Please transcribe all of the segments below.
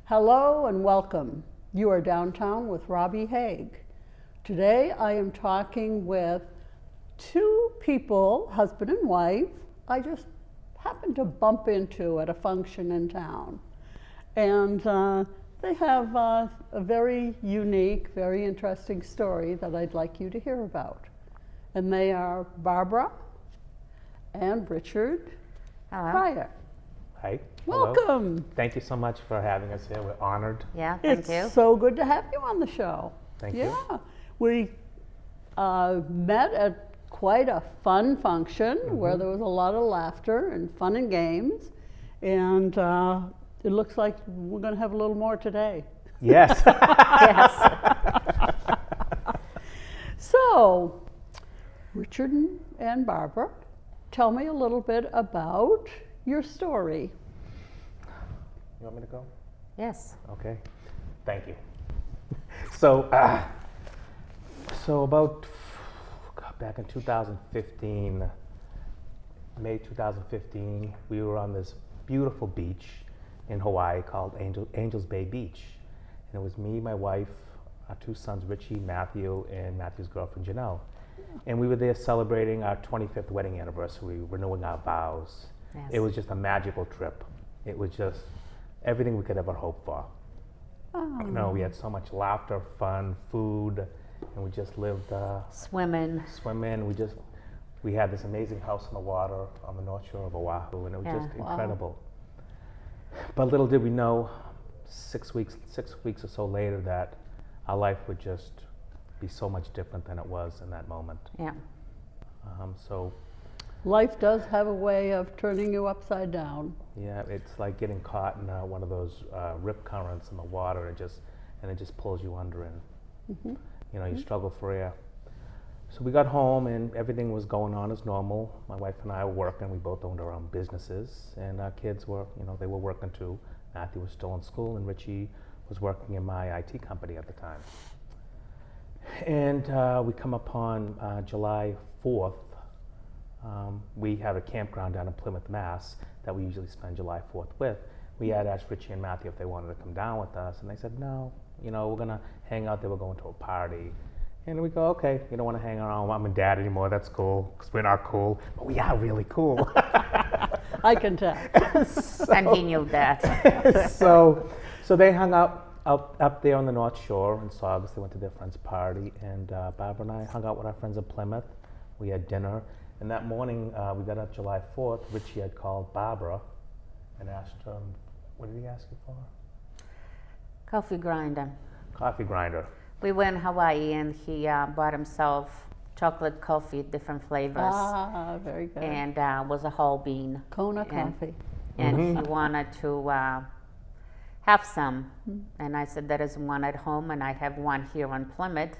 Hello and welcome. You are downtown with Robbie Haig. Today I am talking with two people, husband and wife, I just happened to bump into at a function in town. And they have a very unique, very interesting story that I'd like you to hear about. And they are Barbara and Richard Pryor. Hi. Welcome. Hello. Thank you so much for having us here. We're honored. Yeah, thank you. It's so good to have you on the show. Thank you. Yeah. We met at quite a fun function where there was a lot of laughter and fun and games. And it looks like we're going to have a little more today. Yes. Yes. So, Richard and Barbara, tell me a little bit about your story. You want me to go? Yes. Okay. Thank you. So about back in 2015, May 2015, we were on this beautiful beach in Hawaii called Angels Bay Beach. And it was me, my wife, our two sons, Richie, Matthew, and Matthew's girlfriend, Janelle. And we were there celebrating our 25th wedding anniversary, renewing our vows. Yes. It was just a magical trip. It was just everything we could ever hope for. Oh. You know, we had so much laughter, fun, food, and we just lived Swimming. we had this amazing house on the water on the north shore of Oahu, and it was Yeah. just Wow. incredible. But little did we know, 6 weeks or so later, that our life would just be so much different than it was in that moment. Yeah. So Life does have a way of turning you upside down. yeah, it's like getting caught in one of those rip currents in the water, and it just pulls you under, and you know, you struggle for air. So we got home and everything was going on as normal. My wife and I were working. We both owned our own businesses, and our kids were, you know, they were working too. Matthew was still in school, and Richie was working in my IT company at the time. And we come upon July 4th. We have a campground down in Plymouth, Mass. that we usually spend July 4th with. We had asked Richie and Matthew if they wanted to come down with us, and they said, no, you know, we're gonna hang out there, we're going to a party. And we go, okay, you don't want to hang around mom and dad anymore, that's cool, because we're not cool, but we are really cool. I can tell. And he knew that. so they hung out up there on the North Shore in Saugus. They went to their friend's party, and Barbara and I hung out with our friends in Plymouth. We had dinner, and that morning we got up July 4th. Richie had called Barbara and asked her, what did he ask you for? Coffee grinder. Coffee grinder. We went in Hawaii and he bought himself chocolate coffee, different flavors. Ah, very good. And was a whole bean. Kona and- coffee. And he wanted to have some. And I said, there is one at home and I have one here in Plymouth.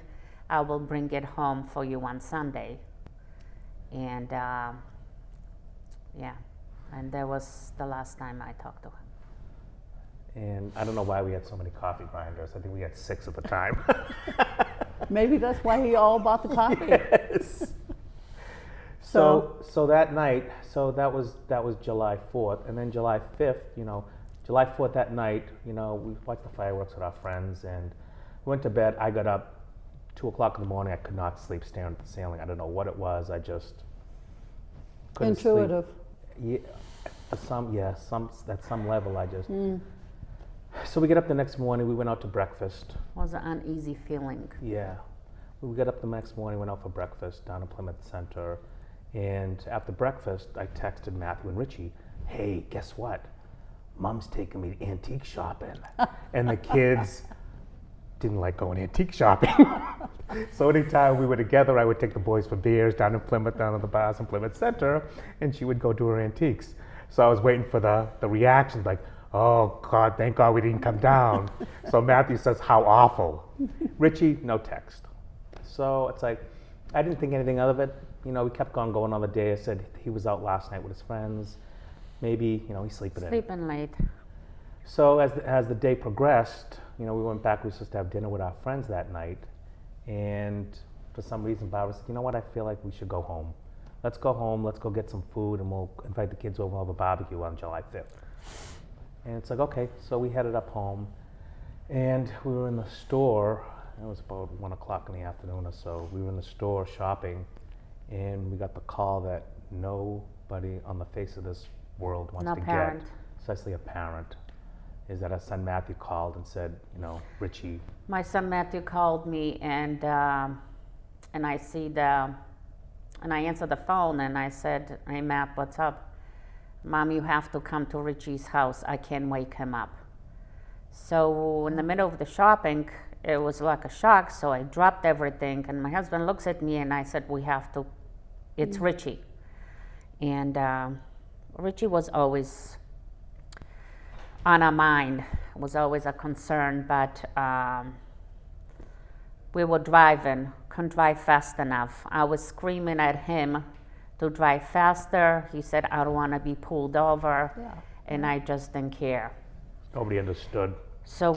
I will bring it home for you on Sunday. And yeah, and that was the last time I talked to him. And I don't know why we had so many coffee grinders. I think we had 6 at the time. Maybe that's why he all bought the coffee. Yes. So that night, so that was July 4th, and then July 5th, you know, July 4th that night, you know, we watched the fireworks with our friends, and we went to bed. I got up 2 o'clock in the morning. I could not sleep, staring at the ceiling. I don't know what it was. I just couldn't Intuitive. sleep. Yeah, at some level, I just. So we get up the next morning. We went out to breakfast. Was an uneasy feeling. Yeah. We got up the next morning, went out for breakfast down in Plymouth Center. And after breakfast, I texted Matthew and Richie, hey, guess what? Mom's taking me antique shopping. And the kids didn't like going antique shopping. So anytime we were together, I would take the boys for beers down in Plymouth, down at the bars in Plymouth Center, and she would go do her antiques. So I was waiting for the reaction, like, oh God, thank God we didn't come down. So Matthew says, how awful. Richie, no text. So it's like, I didn't think anything of it. You know, we kept going on the day. I said he was out last night with his friends. Maybe, you know, he's sleeping in. Sleeping late. So as the day progressed, you know, we went back. We were supposed to have dinner with our friends that night. And for some reason, Barbara said, you know what, I feel like we should go home. Let's go home, let's go get some food, and we'll invite the kids over and we'll have a barbecue on July 5th. And it's like, okay, so we headed up home, and we were in the store. It was about 1 o'clock in the afternoon or so. We were in the store shopping, and we got the call that nobody on the face of this world wants No to parent. get, especially a parent, is that our son Matthew called and said, Richie. My son Matthew called me, and I see and I answered the phone, and I said, "Hey Matt, what's up? Mom, you have to come to Richie's house. I can't wake him up." So in the middle of the shopping, it was like a shock. So I dropped everything, and my husband looks at me, and I said, "We have to. It's Richie." And Richie was always on our mind. Was always a concern, but we were driving, couldn't drive fast enough. I was screaming at him to drive faster. He said, "I don't want to be pulled over," and I just didn't care. Nobody understood. So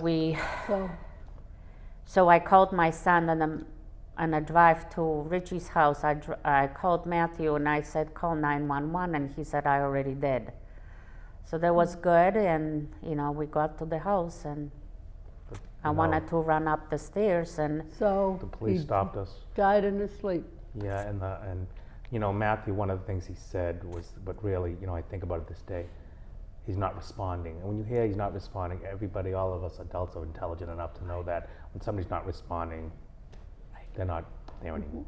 I called my son on a drive to Richie's house. I called Matthew and I said, "Call 911," and he said, "I already did." So that was good, and we got to the house, and I wanted to run up the stairs, and So The police he stopped us. died in his sleep. Yeah, and Matthew, one of the things he said was, but really, I think about it this day, he's not responding. And when you hear he's not responding, everybody, all of us adults are intelligent enough to know that when somebody's not responding, they're not there anymore.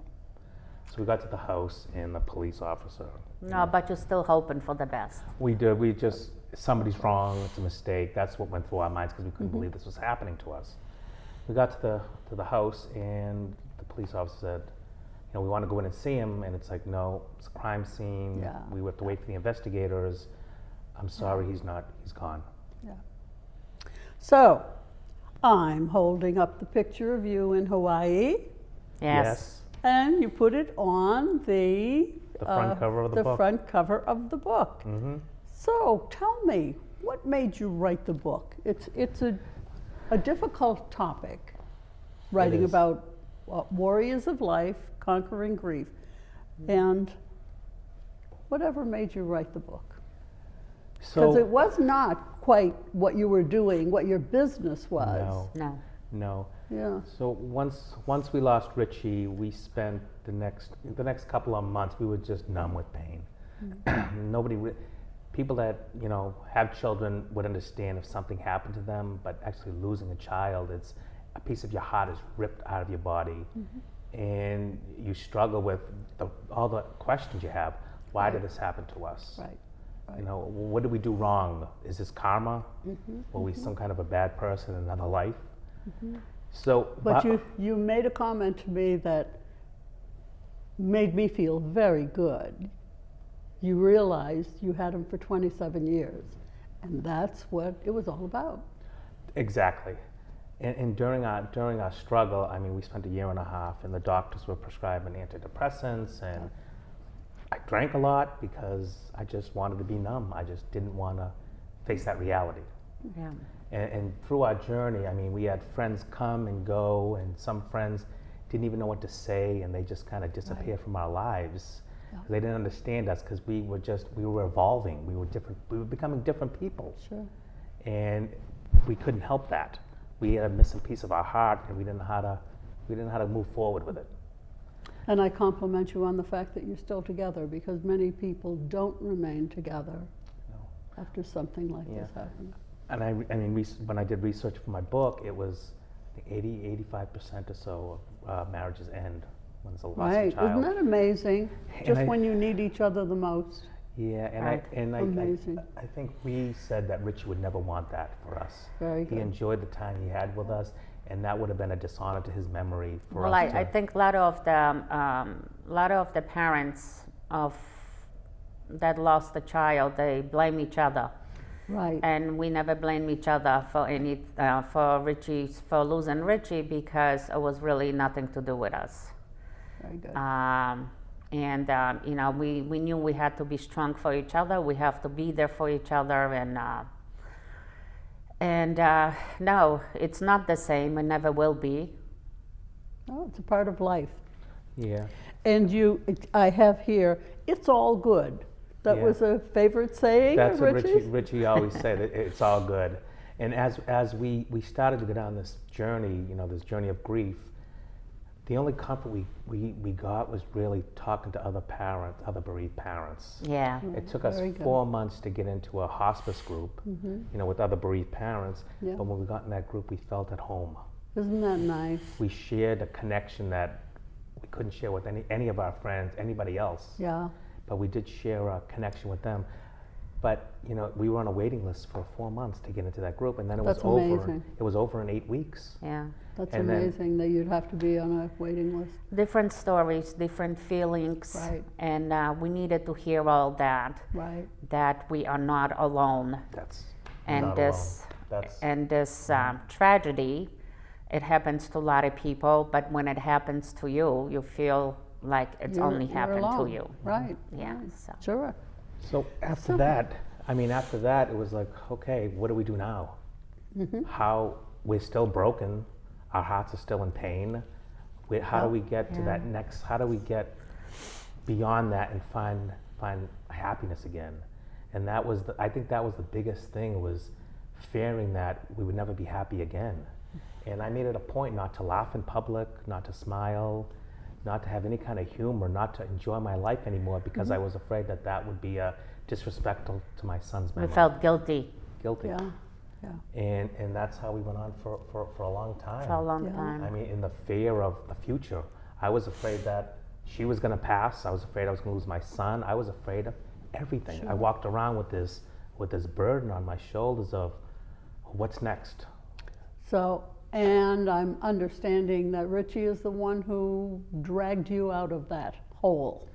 So we got to the house, and the police officer. no, but you're still hoping for the best. We did. We just, somebody's wrong. It's a mistake. That's what went through our minds because we couldn't believe this was happening to us. We got to the house, and the police officer said, we want to go in and see him, and it's like, no, it's a crime scene. Yeah. We have to wait for the investigators. I'm sorry, he's gone. Yeah. So I'm holding up the picture of you in Hawaii, Yes. and you put it on the front cover of the book. front cover of the book. Mm-hmm. So tell me, what made you write the book? It's a difficult topic, writing is. about warriors of life, conquering grief, and whatever made you write the book? Because it was not quite what you were doing, what your business was. No. Yeah. So once we lost Richie, we spent the next couple of months, we were just numb with pain. People that have children would understand if something happened to them, but actually losing a child, it's a piece of your heart is ripped out of your body, and you struggle with all the questions you have. Why did this happen to us? Right. What did we do wrong? Is this karma? Were we some kind of a bad person in another life? So, But you made a comment to me that made me feel very good. You realized you had him for 27 years, and that's what it was all about. Exactly. And during our struggle, we spent 1.5 years, and the doctors were prescribing antidepressants, and I drank a lot because I just wanted to be numb. I just didn't want to face that reality. Yeah. And through our journey, we had friends come and go, and some friends didn't even know what to say, and they just kind of disappeared from our lives. Yeah. They didn't understand us because we were evolving. We were different. We were becoming different people. Sure. And we couldn't help that. We had a missing piece of our heart, and we didn't know how to move forward with it. And I compliment you on the fact that you're still together, because many people don't remain together after something like this happens. And when I did research for my book, it was 85% or so of marriages end when there's a loss of a child. Isn't that amazing? And Just when you need each other the most. Yeah, and Amazing. I think we said that Richie would never want that for us. Very He good. enjoyed the time he had with us, and that would have been a dishonor to his memory for Well, us. I think a lot of the parents that lost a child, they blame each other. Right. And we never blame each other for losing Richie, because it was really nothing to do with us. Very good. We knew we had to be strong for each other. We have to be there for each other, and no, it's not the same. It never will be. Oh, it's a part of life. Yeah. And I have here, it's all good. That Yeah. was a favorite saying That's of what Richie's? Richie always said. It's all good. And as we started to go down this journey, this journey of grief, the only comfort we got was really talking to other parents, other bereaved parents. Yeah. It took us Very good. 4 months to get into a hospice group, with other bereaved parents. Yeah. But when we got in that group, we felt at home. Isn't that nice? We shared a connection that we couldn't share with any of our friends, anybody else. Yeah. But we did share a connection with them. But we were on a waiting list for 4 months to get into that group, and then it That's was over. amazing. It was over in 8 weeks. Yeah. That's And then- amazing that you'd have to be on a waiting list. Different stories, different feelings. Right. And we needed to hear all that, Right. that we are not alone. That's And not this, alone. That's and this tragedy, it happens to a lot of people, but when it happens to you, you feel like it's only You're happened to alone. you. Right. Yeah. right. So. Sure. so after that. After that, it was like, okay, what do we do now? How we're still broken, our hearts are still in pain. How do we get to that next? How do we get beyond that and find happiness again? And that was, I think, that was the biggest thing, was fearing that we would never be happy again. And I made it a point not to laugh in public, not to smile, not to have any kind of humor, not to enjoy my life anymore, because I was afraid that that would be disrespectful to my son's We memory. felt guilty Guilty. Yeah. Yeah. And that's how we went on for a long time. for a long Yeah. time. I mean, in the fear of the future, I was afraid that she was going to pass. I was afraid I was going to lose my son. I was afraid of everything. I Sure. walked around with this burden on my shoulders of what's next. So, and I'm understanding that Richie is the one who dragged you out of that hole.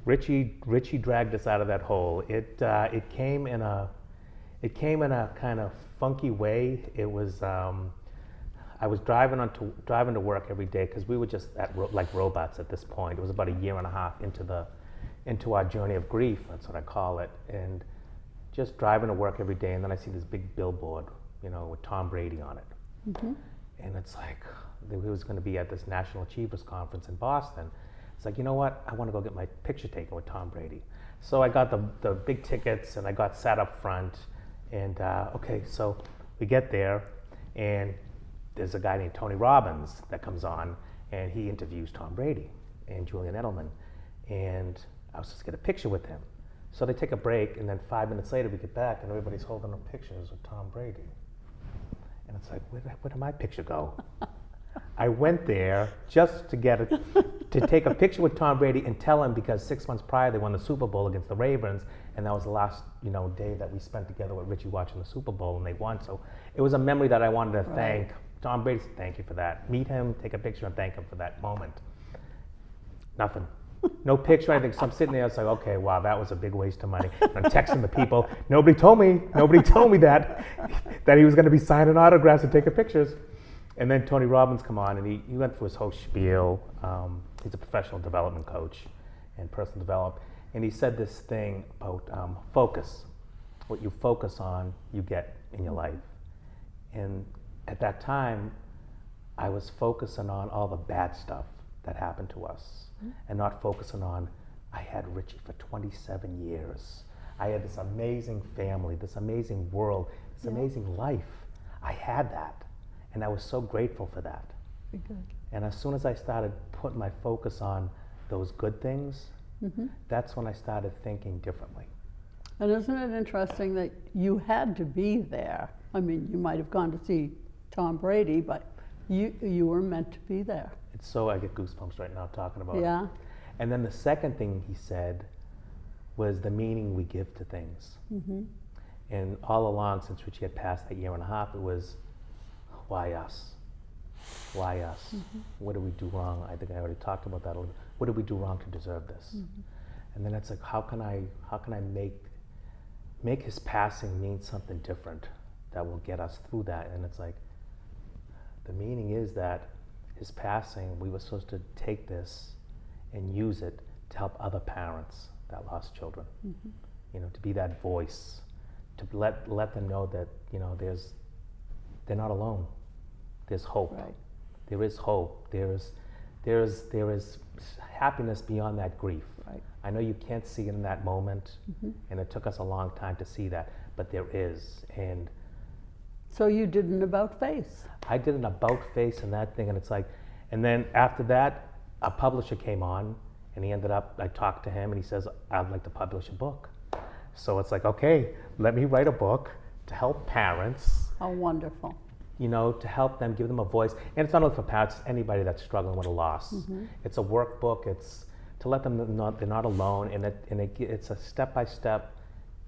Richie dragged us out of that hole. It came in a kind of funky way. It was I was driving to work every day, because we were just like robots at this point. It was about a year and a half into our journey of grief. That's what I call it. And just driving to work every day, and then I see this big billboard, with Tom Brady on it. And it's like, he was going to be at this National Achievers Conference in Boston. It's like, you know what? I want to go get my picture taken with Tom Brady. So I got the big tickets, and I got sat up front. And okay, so we get there, and there's a guy named Tony Robbins that comes on, and he interviews Tom Brady and Julian Edelman. And I was supposed to get a picture with him. So they take a break, and then 5 minutes later we get back, and everybody's holding up pictures of Tom Brady. And it's like, where did my picture go? I went there just to take a picture with Tom Brady and tell him, because 6 months prior they won the Super Bowl against the Ravens, and that was the last day that we spent together with Richie watching the Super Bowl, and they won. So it was a memory that I wanted to thank Tom Brady. Thank you for that. Meet him, take a picture, and thank him for that moment. Nothing. No picture, or anything. So I'm sitting there, it's like, okay, wow, that was a big waste of money. And I'm texting the people. Nobody told me that he was going to be signing autographs and taking pictures. And then Tony Robbins come on, and he went through his whole spiel. He's a professional development coach and personal development. And he said this thing about focus. What you focus on, you get in your life. And at that time, I was focusing on all the bad stuff that happened to us, and not focusing on, I had Richie for 27 years. I had this amazing family, this amazing world, this amazing life. I had that, and I was so grateful for that. Very good. And as soon as I started putting my focus on those good things, that's when I started thinking differently. And isn't it interesting that you had to be there? I mean, you might have gone to see Tom Brady, but you were meant to be there. It's so, I get goosebumps right now talking about it. Yeah. And then the second thing he said was the meaning we give to things. And all along, since Richie had passed that year and a half, it was, why us? Why us? What did we do wrong? I think I already talked about that a little bit. What did we do wrong to deserve this? And then it's like, how can I make his passing mean something different that will get us through that? And it's like, the meaning is that his passing, we were supposed to take this and use it to help other parents that lost children. To be that voice, to let them know that they're not alone. There's hope. Right. There is hope. there is happiness beyond that grief. Right. I know you can't see it in that moment, and it took us a long time to see that, but there is. And So you did an about face. I did an about face and that thing, and it's like, and then after that, a publisher came on, and he ended up, I talked to him, and he says, I'd like to publish a book. So it's like, okay, let me write a book to help parents, How wonderful. you know, to help them, give them a voice. And it's not only for parents, it's anybody that's struggling with a loss. It's a workbook, it's to let them know they're not alone, and it's a step-by-step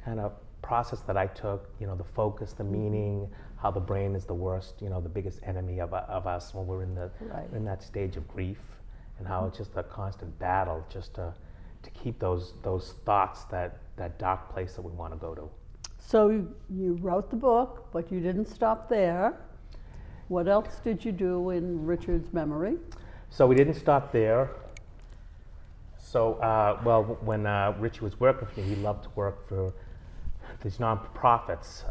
kind of process that I took, you know, the focus, the meaning, how the brain is the worst, you know, the biggest enemy of us when we're in that stage of grief, and how it's just a constant battle just to keep those thoughts, that dark place that we want to go to. So you wrote the book, but you didn't stop there. What else did you do in Richard's memory? So we didn't stop there. So, well, when Richie was working for me, he loved to work for these non-profits.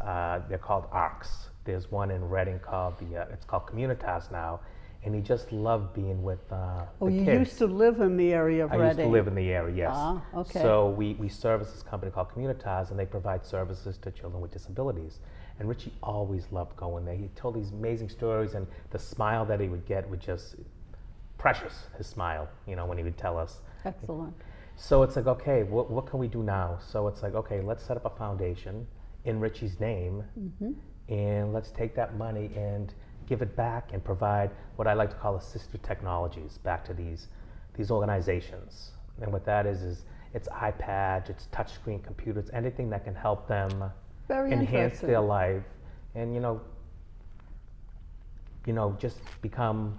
They're called ARCs. There's one in Reading called it's called Communitas now, and he just loved being with the You kids. used to live in the area of I Reading. used to live in the area, yes. Ah, okay. So we service this company called Communitas, and they provide services to children with disabilities. And Richie always loved going there. He told these amazing stories, and the smile that he would get was just precious, his smile, you know, when he would tell us. Excellent. So it's like, okay, what can we do now? So it's like, okay, let's set up a foundation in Richie's name, and let's take that money and give it back and provide what I like to call assistive technologies back to these organizations. And what that is it's iPads, it's touchscreen computers, anything that can help them Very enhance interesting. their life, and you know, just become,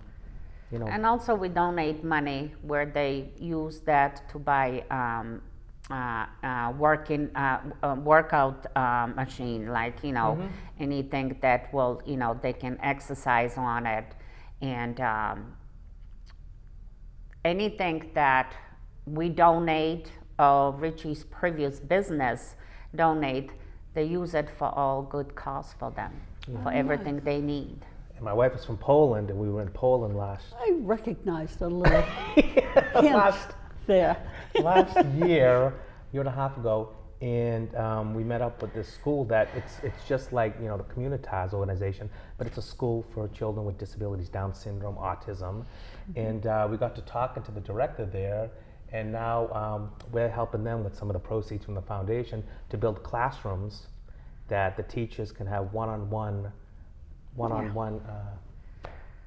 you know. And also we donate money where they use that to buy workout machine, like, you know, anything that will, you know, they can exercise on it, and anything that we donate or Richie's previous business donate, they use it for all good cause for them, for everything they need. And my wife is from Poland, and we were in Poland last I recognized a little last there. year and a half ago, and we met up with this school that it's just like, you know, the Communitas organization, but it's a school for children with disabilities, Down syndrome, autism, and we got to talking to the director there, and now we're helping them with some of the proceeds from the foundation to build classrooms that the teachers can have one-on-one.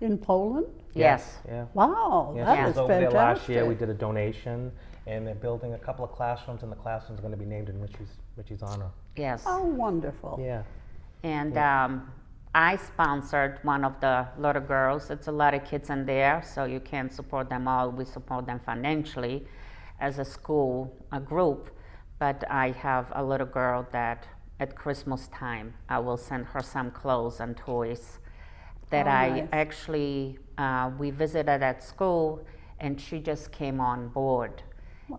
In Poland? Yes. Yeah. Wow, Yeah, that she is was over there fantastic. last year. We did a donation, and they're building a couple of classrooms, and the classrooms are going to be named in Richie's honor. Yes. Oh, wonderful. Yeah. And I sponsored one of the little girls. It's a lot of kids in there, so you can't support them all. We support them financially as a school, a group. But I have a little girl that at Christmas time, I will send her some clothes and toys that I nice. actually, we visited at school, and she just came on board,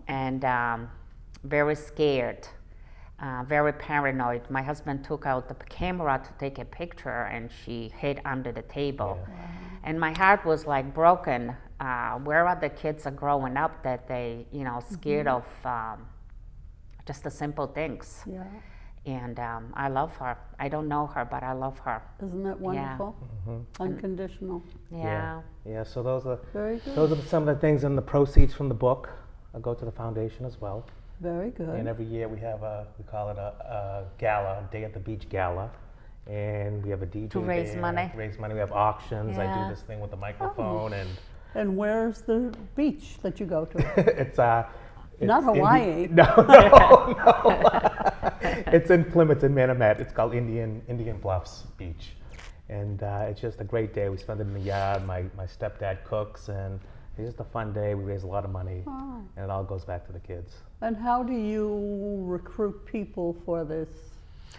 and very scared. Very paranoid. My husband took out the camera to take a picture, and she hid under the table. Yeah. Wow. And my heart was like broken. Where are the kids are growing up that they, you know, scared of just the simple things? Yeah. And I love her. I don't know her, but I love her. Isn't that wonderful? Unconditional. Yeah. Yeah. So those are Very good. those are some of the things, and the proceeds from the book go to the foundation as well. Very good. And every year we have we call it a gala, a Day at the Beach gala, and we have a DJ To raise there, money. Raise money. We have auctions. I Yeah. do this thing with the microphone, And where's the beach that you go to? it's Not Hawaii. No. It's in Plymouth, in Manomet. It's called Indian Bluffs Beach, and it's just a great day. We spend it in the yard. My stepdad cooks, and it's just a fun day. We raise a lot of money, Oh. and it all goes back to the kids. And how do you recruit people for this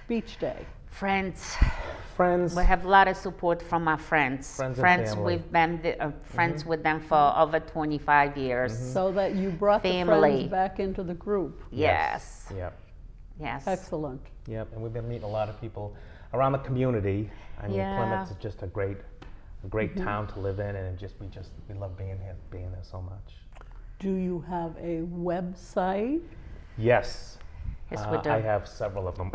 beach day? Friends. Friends. We have a lot of support from our friends. Friends and family. We've been friends with them for over 25 years. So that you brought the Family. friends back into the group. Yes. Yep. Yes. Excellent. Yep. And we've been meeting a lot of people around the community. I mean, Yeah. Plymouth is just a great a great town to live in, and we love being there so much. Do you have a website? Yes. Yes, we do. I have several of them.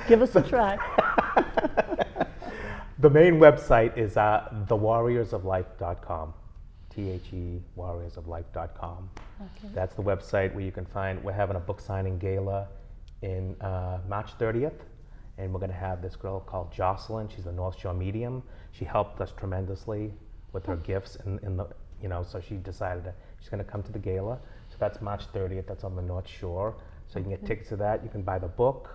Give us a try. The main website is thewarriorsoflife.com. warriorsoflife.com. Okay. That's the website where you can find, we're having a book signing gala in March 30th, and we're going to have this girl called Jocelyn. She's a North Shore medium. She helped us tremendously with her gifts, so she decided that she's going to come to the gala. So that's March 30th. That's on the North Shore. So you can get tickets to that. You can buy the book,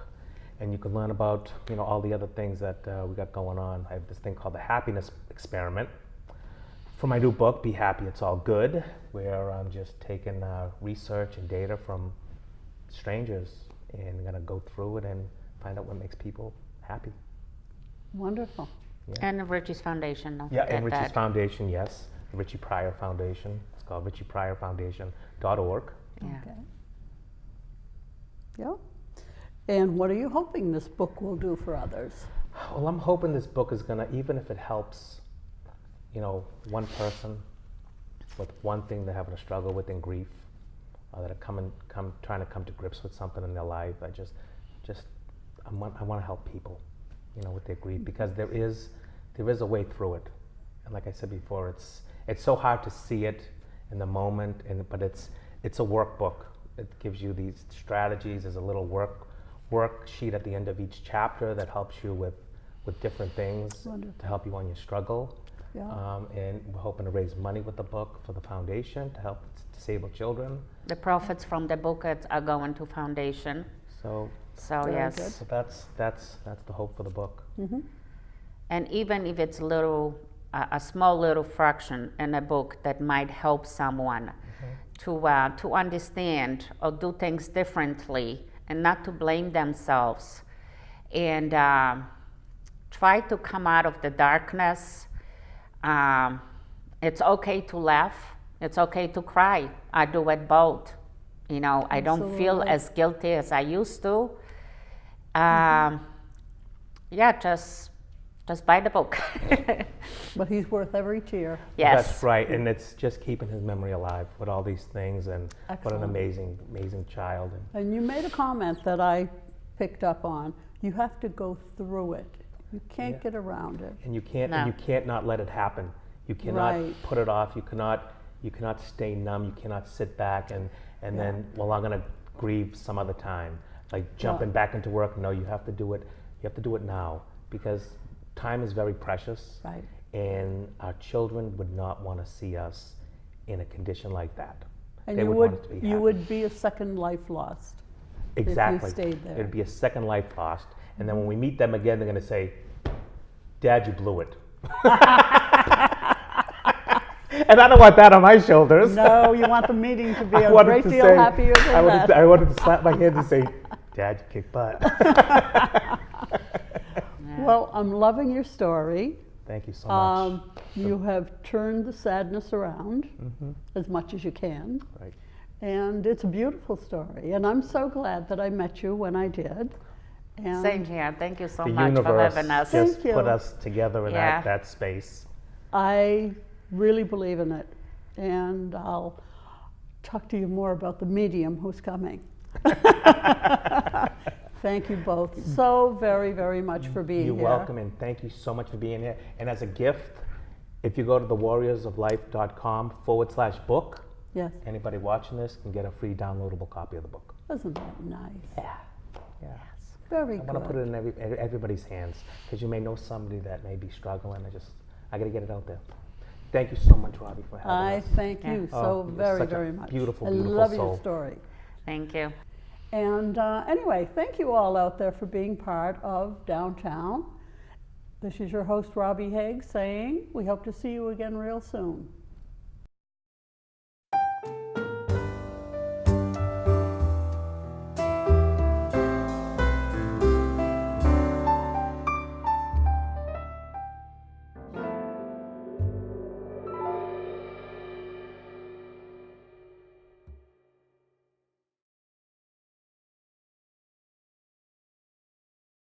and you can learn about all the other things that we got going on. I have this thing called the Happiness Experiment. For my new book, Be Happy, It's All Good, where I'm just taking research and data from strangers and going to go through it and find out what makes people happy. Wonderful. Yeah. And Richie's Foundation. Don't Yeah, forget and Richie's that. Foundation, yes. The Richie Pryor Foundation. It's called richiepryorfoundation.org. Yeah. Okay. Yeah. And what are you hoping this book will do for others? Well, I'm hoping this book is going to, even if it helps, one person with one thing they're having a struggle with in grief, that are trying to come to grips with something in their life. I want to help people, with their grief, because there is a way through it. And like I said before, it's so hard to see it in the moment, but it's a workbook. It gives you these strategies. There's a little worksheet at the end of each chapter that helps you with different things. Wonderful. To help you on your struggle. Yeah. And we're hoping to raise money with the book for the foundation to help disabled children. The profits from the book are going to foundation. So Very yes. good. So that's the hope for the book. Mm-hmm. And even if it's a small little fraction in a book that might help someone to understand or do things differently and not to blame themselves, and try to come out of the darkness. It's okay to laugh. It's okay to cry. I do it both. I don't feel Absolutely. as guilty as I used to. Yeah, just buy the book. But he's worth every tear. Yes. That's right, and it's just keeping his memory alive with all these things, and what an Excellent. amazing child. And you made a comment that I picked up on. You have to go through it. You can't get around it. And you can't No. not let it happen. You cannot Right. put it off. You cannot stay numb. You cannot sit back and then, well, I'm gonna grieve some other time. Like jumping back into work. No, you have to do it. You have to do it now, because time is very precious. Right. And our children would not want to see us in a condition like that. And They you want us to be you happy. would be a second life lost. Exactly. stayed there. It'd be a second life lost. And then when we meet them again, they're going to say, Dad, you blew it. And I don't want that on my shoulders. No, you want the meeting to be I a wanted great to deal say- happier than that. I wanted to slap my hand and say, Dad, you kick butt. Well, I'm loving your story. Thank you so much. You have turned the sadness around as much as you can. Right. And it's a beautiful story. And I'm so glad that I met you when I did. And Same here. Thank you so The much for universe having us. just Thank you. put us together in Yeah. that space. I really believe in it. And I'll talk to you more about the medium who's coming. Thank you both so very, very much for being You're here. welcome, and thank you so much for being here. And as a gift, if you go to thewarriorsoflife.com/book, Yes, anybody watching this can get a free downloadable copy of the book. isn't that nice? Yeah. Very I want to put good. it in everybody's hands, because you may know somebody that may be struggling. I got to get it out there. Thank you so much, Robbie, for having I us. thank you Oh, so you're very, such a very much. beautiful, I beautiful love soul. your story. Thank you. And anyway, thank you all out there for being part of Downtown. This is your host, Robbie Haig, saying we hope to see you again real soon.